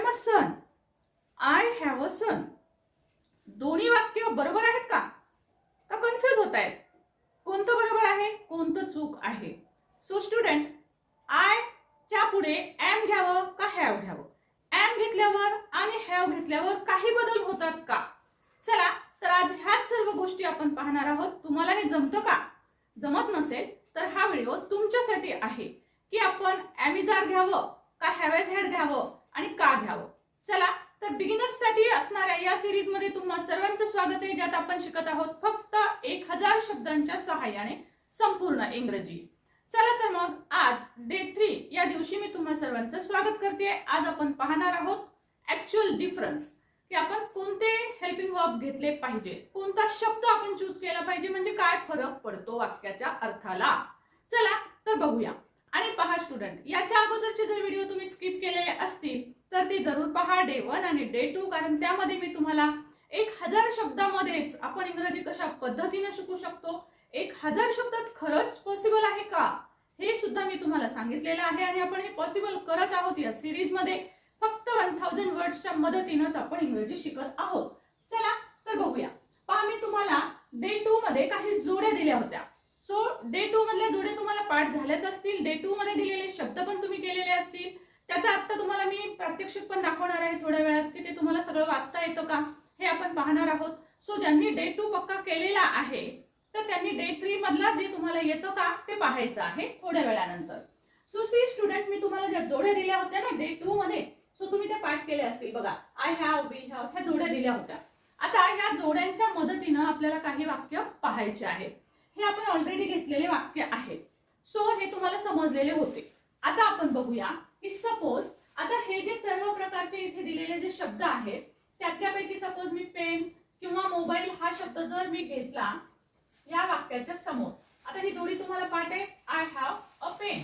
A son, I have a सन. दोन्ही वाक्य बरोबर आहेत का कन्फ्युज होत आहेत? कोणतं बरोबर आहे, कोणतं चूक आहे? सो स्टुडंट, आय च्या पुढे एम घ्यावं का हॅव घ्यावं? एम घेतल्यावर आणि हॅव घेतल्यावर काही बदल होतात का? चला तर आज ह्याच सर्व गोष्टी आपण पाहणार आहोत. तुम्हाला हे जमतं का? जमत नसेल तर हा व्हिडिओ तुमच्यासाठी आहे की आपण एम इज आर घ्यावं का हॅव एज हॅड घ्यावं आणि का घ्यावं. चला तर बिगिनर्स साठी असणाऱ्या या सिरीज मध्ये तुम्हा सर्वांचं स्वागत आहे, ज्यात आपण शिकत आहोत फक्त 1000 शब्दांच्या सहाय्याने संपूर्ण इंग्रजी. चला तर मग आज डे 3 या दिवशी मी तुम्हा सर्वांचं स्वागत करते. आज आपण पाहणार आहोत ऍक्च्युअल डिफरन्स, की आपण कोणते हेल्पिंग वर्ब घेतले पाहिजे, कोणता शब्द आपण चूज केला पाहिजे, म्हणजे काय फरक पडतो वाक्याच्या अर्थाला. चला तर बघूया. आणि पहा स्टुडंट, याच्या अगोदरचे जर व्हिडिओ तुम्ही स्किप केलेले असतील तर ते जरूर पहा, डे 1 आणि डे 2, कारण त्यामध्ये मी तुम्हाला 1000 शब्दामध्येच आपण इंग्रजी कशा पद्धतीने शिकू शकतो, 1000 शब्दात खरंच पॉसिबल आहे का, हे सुद्धा मी तुम्हाला सांगितलेलं आहे. आणि आपण हे पॉसिबल करत आहोत या सिरीज मध्ये. फक्त 1000 वर्ड्सच्या मदतीनेच आपण इंग्रजी शिकत आहोत. चला तर बघूया. पहा, मी तुम्हाला डे 2 मध्ये काही जोड्या दिल्या होत्या. सो डे 2 मधल्या जोड्या तुम्हाला पाठ झाल्याच असतील. डे 2 मध्ये दिलेले शब्द पण तुम्ही केलेले असतील. त्याचा आता तुम्हाला मी प्रात्यक्षिक पण दाखवणार आहे थोड्या वेळात, की ते तुम्हाला सगळं वाचता येतं का हे आपण पाहणार आहोत. सो ज्यांनी डे 2 पक्का केलेला आहे तर त्यांनी डे 3 मधला जे तुम्हाला येतं का ते पाहायचं आहे थोड्या वेळानंतर. सो सी स्टुडंट, मी तुम्हाला ज्या जोड्या दिल्या होत्या ना डे 2 मध्ये, सो तुम्ही त्या पाठ केले असतील. बघा, आय हॅव, वी हॅव, ह्या जोड्या दिल्या होत्या. आता ह्या जोड्यांच्या मदतीने आपल्याला काही वाक्य पाहायचे आहेत. हे आपण ऑलरेडी घेतलेले वाक्य आहेत. सो हे तुम्हाला समजलेले होते. आता आपण बघूया की सपोज आता हे जे सर्व प्रकारचे इथे दिलेले जे शब्द आहेत त्यातल्यापैकी सपोज मी पेन किंवा मोबाईल हा शब्द जर मी घेतला या वाक्याच्या समोर, आता ही जोडी तुम्हाला पाठ आहे, I have a pen.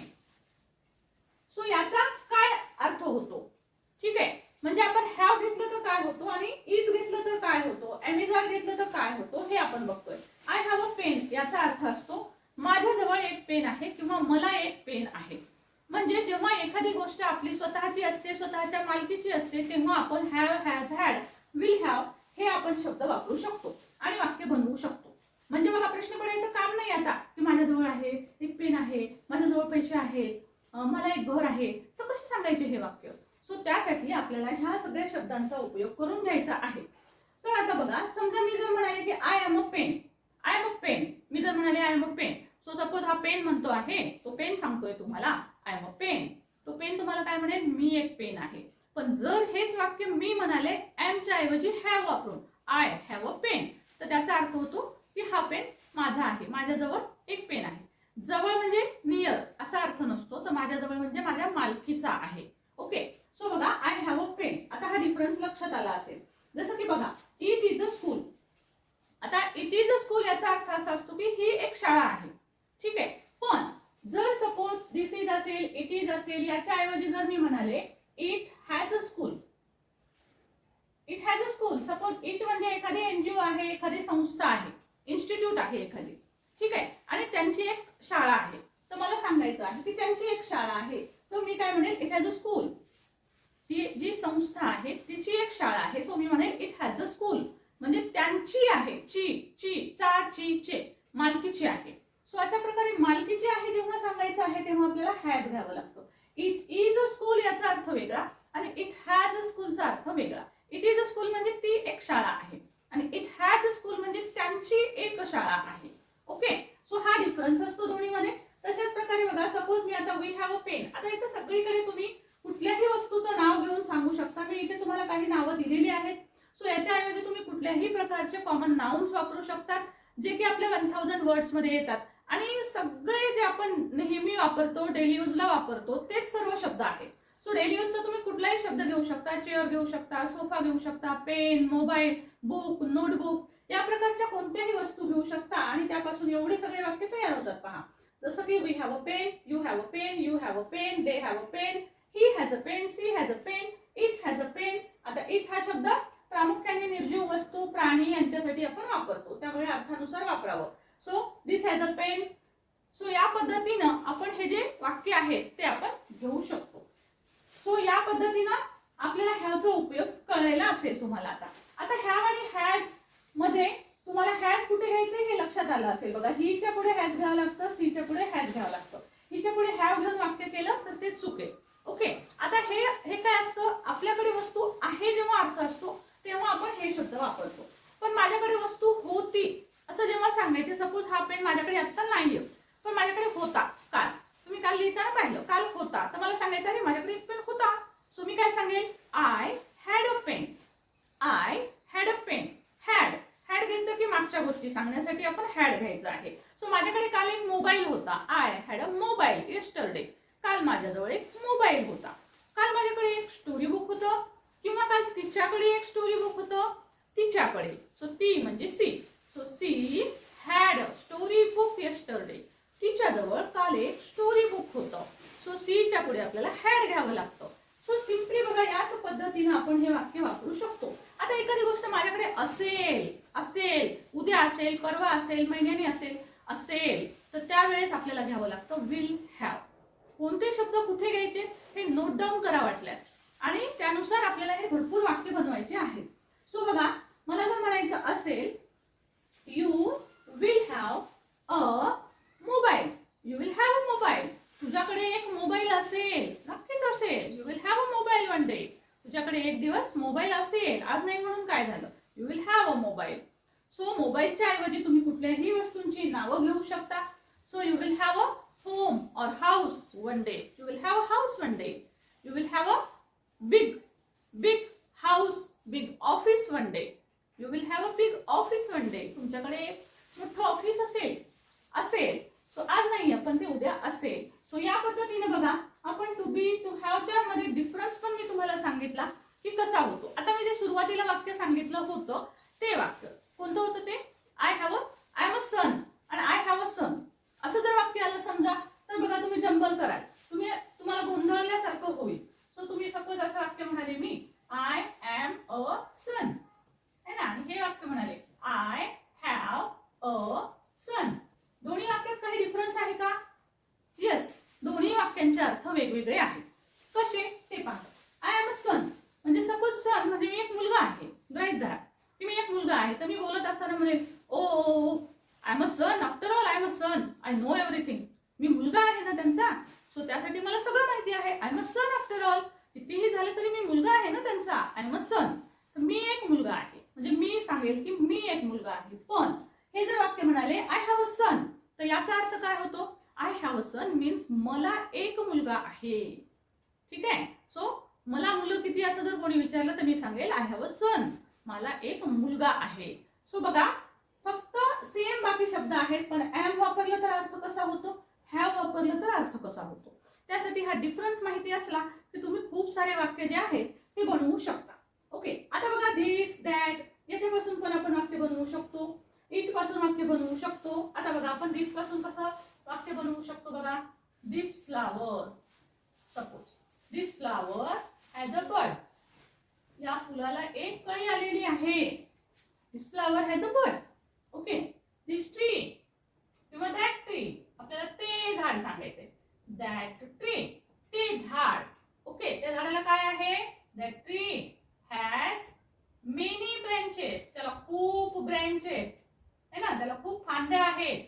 So याचा काय अर्थ होतो? ठीक आहे, म्हणजे आपण हॅव घेतलं तर काय होतो आणि इज घेतलं तर काय होतो, एम इज आर घेतलं तर काय होतो हे आपण बघतोय. आय हॅव अ पेन याचा अर्थ असतो माझ्याजवळ एक पेन आहे किंवा मला एक पेन आहे. म्हणजे जेव्हा एखादी गोष्ट आपली स्वतःची असते, स्वतःच्या मालकीची असते, तेव्हा आपण have, has, had, will have हे आपण शब्द वापरू शकतो आणि वाक्य बनवू शकतो. म्हणजे मला प्रश्न पडायचं काम नाही आता की माझ्याजवळ आहे एक पेन आहे, माझ्याजवळ पैसे आहेत, मला एक घर आहे, सो कसे सांगायचे हे वाक्य. सो त्यासाठी आपल्याला ह्या सगळ्या शब्दांचा उपयोग करून घ्यायचा आहे. तर आता बघा, समजा मी जर म्हणाले की I am a pen, I am a pen, मी जर म्हणाले I am a pen, so suppose हा पेन म्हणतो आहे, तो पेन सांगतोय तुम्हाला आय एम अ पेन, तो पेन तुम्हाला काय म्हणेल, मी एक पेन आहे. पण जर हेच वाक्य मी म्हणाले एम च्या ऐवजी हॅव वापरून, आय हॅव अ पेन, तर त्याचा अर्थ होतो की हा पेन माझा आहे, माझ्याजवळ एक पेन आहे. जवळ म्हणजे नियर असा अर्थ नसतो, तर माझ्याजवळ म्हणजे माझ्या मालकीचा आहे. ओके, सो बघा, आय हॅव अ पेन, आता हा डिफरन्स लक्षात आला असेल. जसं की बघा, इट इज अ स्कूल. आता इट इज अ स्कूल याचा अर्थ असा असतो की ही एक शाळा आहे. ठीक आहे, पण जर सपोज दिस इज असेल, इट इज असेल, याच्या ऐवजी जर मी म्हणाले it has a school, it has a school, suppose it म्हणजे एखादी एनजीओ आहे, एखादी संस्था आहे, इन्स्टिट्यूट आहे एखादी, ठीक आहे, आणि त्यांची एक शाळा आहे. तर मला सांगायचं आहे की त्यांची एक शाळा आहे. सो मी काय म्हणेल, इट हॅज अ स्कूल. ती जी संस्था आहे तिची एक शाळा आहे. सो मी म्हणेल इट हॅज अ स्कूल, म्हणजे त्यांची आहे, ची मालकीची आहे. सो अशा प्रकारे मालकीची आहे जेव्हा सांगायचं आहे तेव्हा आपल्याला हॅज घ्यावं लागतं. इट इज अ स्कूल याचा अर्थ वेगळा आणि इट हॅज अ स्कूलचा अर्थ वेगळा. इट इज अ स्कूल म्हणजे ती एक शाळा आहे आणि इट हॅज अ स्कूल म्हणजे त्यांची एक शाळा आहे. ओके, सो हा डिफरन्स असतो दोन्हीमध्ये. तशाच प्रकारे बघा, सपोज मी आता वी हॅव अ पेन, आता इथे सगळीकडे तुम्ही कुठल्याही वस्तूचं नाव घेऊन सांगू शकता. मी इथे तुम्हाला काही नावं दिलेली आहेत. सो याच्या ऐवजी तुम्ही कुठल्याही प्रकारचे कॉमन नाउन्स वापरू शकता जे की आपल्या 1000 वर्ड्स मध्ये येतात. आणि सगळे जे आपण नेहमी वापरतो, डेली यूजला वापरतो, तेच सर्व शब्द आहेत. सो डेली यूजचा तुम्ही कुठलाही शब्द घेऊ शकता, चेअर घेऊ शकता, सोफा घेऊ शकता, पेन, मोबाईल, बुक, नोटबुक, या प्रकारच्या कोणत्याही वस्तू घेऊ शकता आणि त्यापासून एवढे सगळे वाक्य तयार होतात. पहा, जसं की we have a pen, you have a pen, you have a pen, they have a pen, he has a pen, she has a pen, it has a pen. आता इट हा शब्द प्रामुख्याने निर्जीव वस्तू, प्राणी यांच्यासाठी आपण वापरतो, त्यामुळे अर्थानुसार वापरावं. So this has a pen. सो या पद्धतीनं आपण हे जे वाक्य आहेत ते आपण घेऊ शकतो. सो या पद्धतीनं आपल्याला हॅवचा उपयोग कळलेला असेल तुम्हाला. आता हॅव आणि हॅज मध्ये तुम्हाला हॅज कुठे घ्यायचे हे लक्षात आलं असेल बघा. हिच्या पुढे हॅज घ्यावं लागतं, सीच्या पुढे हॅज घ्यावं लागतं. हिच्या पुढे हॅव घेऊन वाक्य केलं तर ते चुकेल. ओके, आता हे काय असतं, आपल्याकडे वस्तू आहे जेव्हा अर्थ असतो तेव्हा आपण हे शब्द वापरतो. पण माझ्याकडे वस्तू होती असं जेव्हा सांगायचे, सपोज हा पेन माझ्याकडे आता नाहीये पण माझ्याकडे होता काल, तुम्ही काल लिहिताना पाहिलं काल होता, तर मला सांगायचं अरे माझ्याकडे एक पेन होता. सो मी काय सांगेल, I had a pen. I had a pen. Had घेतलं की मागच्या गोष्टी सांगण्यासाठी आपण हॅड घ्यायचं आहे. सो माझ्याकडे काल एक मोबाईल होता. I had a mobile yesterday. काल माझ्याजवळ एक मोबाईल होता. काल माझ्याकडे एक स्टोरी बुक होतं, किंवा काल तिच्याकडे एक स्टोरी बुक होतं. तिच्याकडे, सो ती म्हणजे she. So she had a story book yesterday. तिच्याजवळ काल एक स्टोरी बुक होतं. सो सीच्या पुढे आपल्याला हॅड घ्यावं लागतं. सो सिम्पली बघा याच पद्धतीने आपण हे वाक्य वापरू शकतो. आता एखादी गोष्ट माझ्याकडे असेल, उद्या असेल, परवा असेल, महिन्याने असेल तर त्यावेळेस आपल्याला घ्यावं लागतं विल हॅव. कोणते शब्द कुठे घ्यायचे हे नोट डाऊन करा वाटल्यास, आणि त्यानुसार आपल्याला हे भरपूर वाक्य बनवायचे आहेत. सो बघा, मला जर म्हणायचं असेल you will have a mobile. You will have a mobile. तुझ्याकडे एक मोबाईल असेल, नक्कीच असेल. You will have a mobile one day. तुझ्याकडे एक दिवस मोबाईल असेल, आज नाही म्हणून काय झालं, you will have a mobile. So मोबाईलच्या ऐवजी तुम्ही कुठल्याही वस्तूंची नावं घेऊ शकता. So you will have a home or house one day. You will have a house one day. You will have a big house, big office one day. You will have a big office one day. तुमच्याकडे एक मोठं office असेल. So आज नाहीये पण ते उद्या असेल. सो या पद्धतीने बघा आपण टू बी टू हॅवच्या मध्ये डिफरन्स पण मी तुम्हाला सांगितला की कसा होतो. आता मी जे सुरुवातीला वाक्य सांगितलं होतं ते वाक्य कोणतं होतं ते, आय एम अ सन आणि आय हॅव अ सन असं जर वाक्य आलं समजा, तर बघा तुम्ही जंबल कराल, तुम्हाला गोंधळल्यासारखं होईल. सो तुम्ही सपोज असं वाक्य म्हणाले मी आय एम अ सन है ना, आणि हे वाक्य म्हणाले आय हॅव अ सन. दोन्ही वाक्यात काही डिफरन्स आहे का? येस, दोन्ही वाक्यांचे अर्थ वेगवेगळे आहेत. कसे ते पहा. आय एम अ सन म्हणजे सपोज सन म्हणजे मी एक मुलगा आहे. गृहीत धरा की मी एक मुलगा आहे, तर मी बोलत असताना म्हणेल oh I am a son, after all I am a son, I know everything. मी मुलगा आहे ना त्यांचा, सो त्यासाठी मला सगळं माहिती आहे. I am a son after all. कितीही झाले तरी मी मुलगा आहे ना त्यांचा, आय एम अ सन. तर मी एक मुलगा आहे म्हणजे मी सांगेल की मी एक मुलगा आहे. पण हे जर वाक्य म्हणाले आय हॅव अ सन, तर याचा अर्थ काय होतो, I have a son means मला एक मुलगा आहे. ठीक आहे. सो मला मुलं किती असं जर कोणी विचारलं तर मी सांगेल आय हॅव अ सन, मला एक मुलगा आहे. सो बघा फक्त सेम बाकी शब्द आहेत, पण एम वापरलं तर अर्थ कसा होतो, हॅव वापरलं तर अर्थ कसा होतो. त्यासाठी हा डिफरन्स माहिती असला की तुम्ही खूप सारे वाक्य जे आहेत ते बनवू शकता. ओके, आता बघा दिस दॅट याच्यापासून पण आपण वाक्य बनवू शकतो. इट पासून वाक्य बनवू शकतो. आता बघा आपण दिस पासून कसं वाक्य बनवू शकतो बघा. This flower, suppose this flower has a bud. या फुलाला एक कळी आलेली आहे. This flower has a bud. Okay, this tree किंवा दॅट ट्री, आपल्याला ते झाड सांगायचंय. दॅट ट्री, ते झाड. ओके, त्या झाडाला काय आहे, that tree has many branches. त्याला खूप ब्रँचेस आहे ना, त्याला खूप फांद्या आहेत.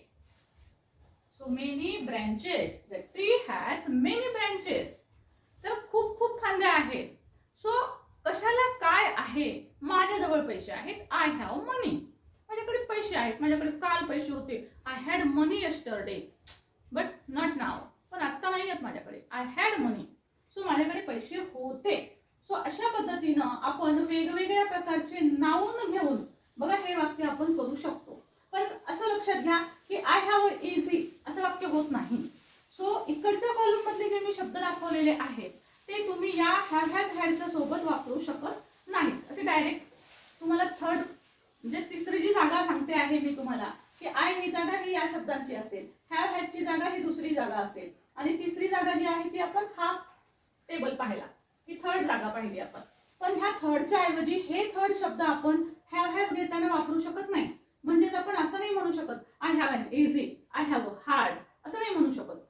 So many branches, that tree has many branches. तर खूप खूप फांद्या आहेत. सो कशाला काय आहे, माझ्याजवळ पैसे आहेत. आय हॅव मनी, माझ्याकडे पैसे आहेत. माझ्याकडे काल पैसे होते. I had money yesterday but not now. पण आता नाही आहेत माझ्याकडे. I had money. सो माझ्याकडे पैसे होते. सो अशा पद्धतीनं आपण वेगवेगळ्या प्रकारचे नाउन घेऊन बघा हे वाक्य आपण करू शकतो. पण असं लक्षात घ्या की आय हॅव इझी असं वाक्य होत नाही. सो इकडच्या कॉलम मधले जे मी शब्द दाखवलेले आहेत ते तुम्ही या हॅव हॅज हॅडच्या सोबत वापरू शकत नाही. असे डायरेक्ट तुम्हाला थर्ड म्हणजे तिसरी जी जागा सांगते आहे मी तुम्हाला की आय ही जागा ही या शब्दांची असेल, हॅव हॅजची जागा ही दुसरी जागा असेल, आणि तिसरी जागा जी आहे ती आपण हा टेबल पाहिला, ही थर्ड जागा पाहिली आपण. पण ह्या थर्डच्या ऐवजी हे थर्ड शब्द आपण हॅव हॅज घेताना वापरू शकत नाही. म्हणजेच आपण असं नाही म्हणू शकत I have an easy, I have hard, असं नाही म्हणू शकत.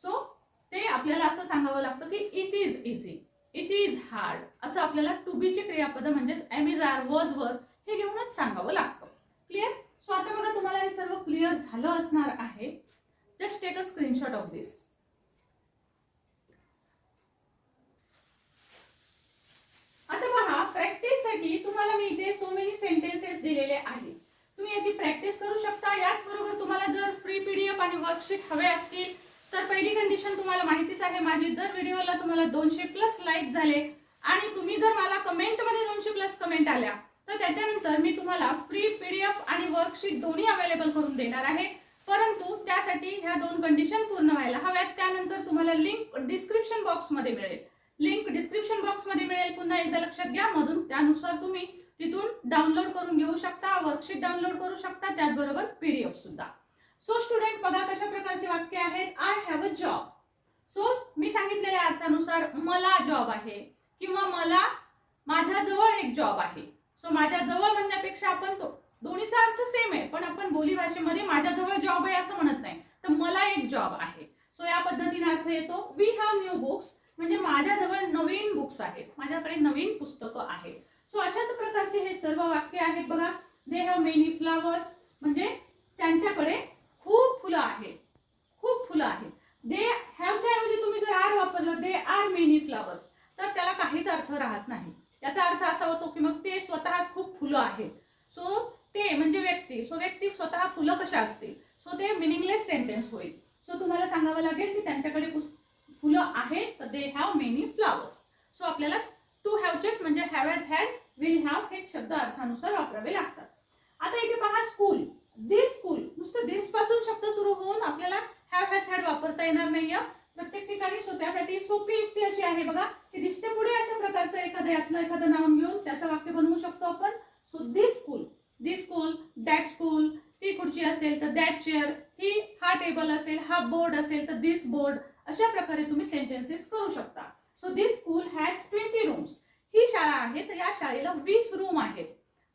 सो ते आपल्याला असं सांगावं लागतं की it is easy, it is hard असं आपल्याला आपल्याला टू बी ची क्रियापद म्हणजेच M is R was were हे घेऊनच सांगावं लागतं. क्लिअर? सो आता बघा तुम्हाला हे सर्व क्लिअर झालं असणार आहे. Just take a screenshot of this. आता पहा प्रॅक्टिस साठी तुम्हाला मी इथे सो मेनी सेंटेन्सेस दिलेले आहेत. तुम्ही याची प्रॅक्टिस करू शकता. याच बरोबर तुम्हाला जर फ्री पीडीएफ आणि वर्कशीट हवे असतील तर पहिली कंडिशन तुम्हाला माहितीच आहे माझी. जर व्हिडिओला तुम्हाला 200+ लाईक झाले आणि तुम्ही जर मला कमेंट मध्ये 200+ कमेंट आल्या तर त्याच्यानंतर मी तुम्हाला फ्री पीडीएफ आणि वर्कशीट दोन्ही अवेलेबल करून देणार आहे. परंतु त्यासाठी ह्या 2 कंडिशन पूर्ण व्हायला हव्यात. त्यानंतर तुम्हाला लिंक डिस्क्रिप्शन बॉक्स मध्ये मिळेल. लिंक डिस्क्रिप्शन बॉक्स मध्ये मिळेल. पुन्हा एकदा लक्षात घ्या मधून. त्यानुसार तुम्ही तिथून डाउनलोड करून घेऊ शकता, वर्कशीट डाउनलोड करू शकता, त्याचबरोबर पीडीएफ सुद्धा. सो स्टुडंट बघा कशा प्रकारचे वाक्य आहेत. I have a job. So मी सांगितलेल्या अर्थानुसार मला जॉब आहे किंवा मला माझ्याजवळ एक जॉब आहे. सो माझ्याजवळ म्हणण्यापेक्षा आपण तो दोन्हीचा अर्थ सेम आहे, पण आपण बोली भाषेमध्ये माझ्याजवळ जॉब आहे असं म्हणत नाही, तर मला एक जॉब आहे. सो या पद्धतीने अर्थ येतो. वी हॅव न्यू बुक्स म्हणजे माझ्याजवळ नवीन बुक्स आहेत, माझ्याकडे नवीन पुस्तकं आहेत. सो अशाच प्रकारचे हे सर्व वाक्य आहेत बघा. दे हॅव मेनी फ्लावर्स म्हणजे त्यांच्याकडे खूप फुलं आहेत, खूप फुलं आहेत. दे हॅवच्या ऐवजी तुम्ही जर आर वापरलं दे आर मेनी फ्लावर्स तर त्याला काहीच अर्थ राहत नाही. याचा अर्थ असा होतो की मग ते स्वतःच खूप फुलं आहेत. सो ते म्हणजे व्यक्ती. सो व्यक्ती स्वतः फुलं कशा असतील. सो ते मिनिंगलेस सेंटेन्स होईल. सो तुम्हाला सांगावं लागेल की त्यांच्याकडे फुलं आहेत तर they have many flowers. So आपल्याला टू हॅवचे म्हणजे have has had will have हे शब्द अर्थानुसार वापरावे लागतात. आता इथे पहा स्कूल. दिस स्कूल नुसतं दिस पासून शब्द सुरू होऊन आपल्याला हॅव हॅज हॅड वापरता येणार नाहीये प्रत्येक ठिकाणी. सो त्यासाठी सोपी युक्ती अशी आहे बघा की दिसते पुढे अशा प्रकारचं एखादं नाव घेऊन त्याचं वाक्य बनवू शकतो आपण. So this school, this school, that school, ती खुर्ची असेल तर दॅट चेअर, हा टेबल असेल, हा बोर्ड असेल तर दिस बोर्ड. अशा प्रकारे तुम्ही सेंटेन्सेस करू शकता. So this school has 20 rooms. ही शाळा आहे तर या शाळेला 20 रूम आहेत.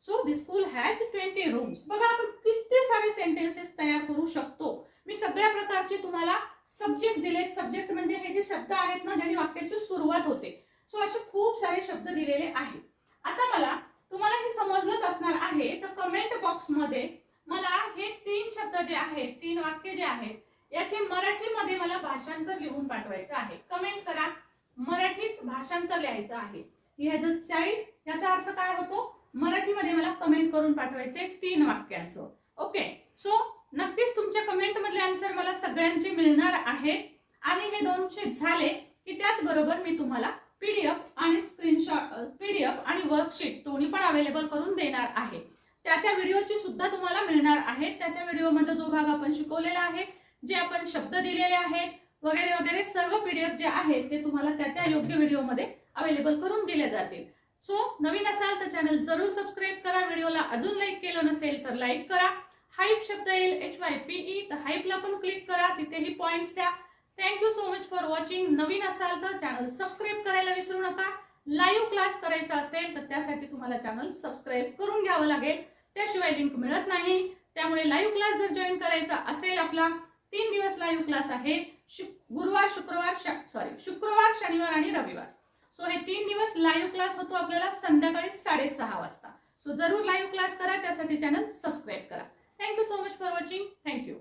So this school has 20 rooms. बघा आपण किती सारे सेंटेन्सेस तयार करू शकतो. मी सगळ्या प्रकारचे तुम्हाला सब्जेक्ट दिलेत. सब्जेक्ट म्हणजे हे जे शब्द आहेत ना ज्याने वाक्याची सुरुवात होते. सो असे खूप सारे शब्द दिलेले आहेत. आता मला तुम्हाला हे समजलंच असणार आहे तर कमेंट बॉक्स मध्ये मला हे 3 शब्द जे आहेत, 3 वाक्य जे आहेत याचे मराठीमध्ये मला भाषांतर लिहून पाठवायचं आहे. कमेंट करा. मराठीत भाषांतर लिहायचं आहे. ह्याचं चाईल्ड याचा अर्थ काय होतो मराठीमध्ये मला कमेंट करून पाठवायचे 3 वाक्यांचं. ओके. सो नक्कीच तुमच्या कमेंट मधले आन्सर मला सगळ्यांचे मिळणार आहेत. आणि हे 200 झाले की त्याचबरोबर मी तुम्हाला पीडीएफ आणि स्क्रीनशॉट पीडीएफ आणि वर्कशीट दोन्ही पण अवेलेबल करून देणार आहे. त्या व्हिडिओची सुद्धा तुम्हाला मिळणार आहेत. त्या व्हिडिओमध्ये जो भाग आपण शिकवलेला आहे, जे आपण शब्द दिलेले आहेत वगैरे वगैरे सर्व पीडीएफ जे आहेत ते तुम्हाला त्या योग्य व्हिडिओमध्ये अवेलेबल करून दिले जातील. सो नवीन असाल तर चॅनल जरूर सबस्क्राईब करा. व्हिडिओला अजून लाईक केलं नसेल तर लाईक करा. हाईप शब्द येईल HYPE तर हाईपला पण क्लिक करा. तिथेही पॉइंट्स द्या. Thank you so much for watching. नवीन असाल तर चॅनल सबस्क्राईब करायला विसरू नका. लाईव्ह क्लास करायचा असेल तर त्यासाठी तुम्हाला चॅनल सबस्क्राईब करून घ्यावं लागेल. त्याशिवाय लिंक मिळत नाही. त्यामुळे लाईव्ह क्लास जर जॉईन करायचा असेल आपला 3 दिवस लाईव्ह क्लास आहे. शुक्रवार, शनिवार आणि रविवार. सो हे 3 दिवस लाईव्ह क्लास होतो आपल्याला संध्याकाळी 6:30 वाजता. सो जरूर लाईव्ह क्लास करा. त्यासाठी चॅनल सबस्क्राईब करा. Thank you so much for watching. Thank you.